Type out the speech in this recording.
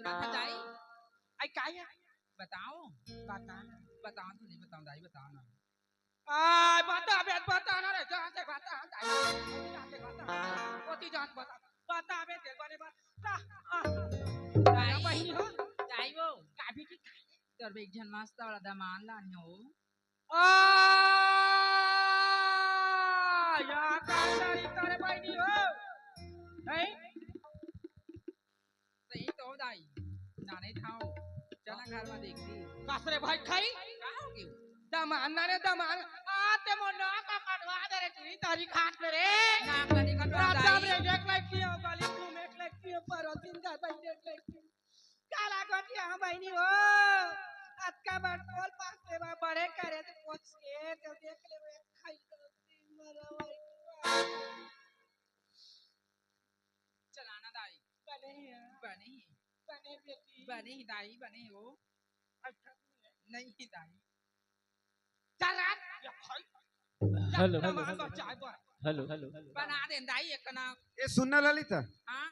था दाई आई क्या है बताओ बता बताओ तो नहीं बताओ दाई बताओ ना बता बे बता ना रे जान से बता जान से बता कोती जान बता बे तेरे बारे बता दाई बहिनी हो दाई वो काफी की तोर बे एक जन मस्त वाला दमान लानी हो आ या कांदारी तारे बहिनी हो हैं सही तो दाई नाने थाओ चला घर में देखती कासरे भाई खाई कहाँ क्यों दमान ना रे दमान आते मोना का कटवा दे रे तू तारी खाट पे रे नाक कदी कटवा रात दाई साहब रे एक लाइक किया गाली तू एक लाइक किया पर दिन का भाई एक लाइक काला गोटिया बहिनी हो आज का बात बोल पास से बड़े करे तो कुछ के तो देख ले वे खाई तो मरा भाई चलाना दाई बने ही बने ही बने बेटी बने ही दाई बने हो अच्छा नहीं दाई चल रात या खाई हेलो दमान पर चाय पर हेलो बना दे दाई एक ना ए सुनना ललिता हाँ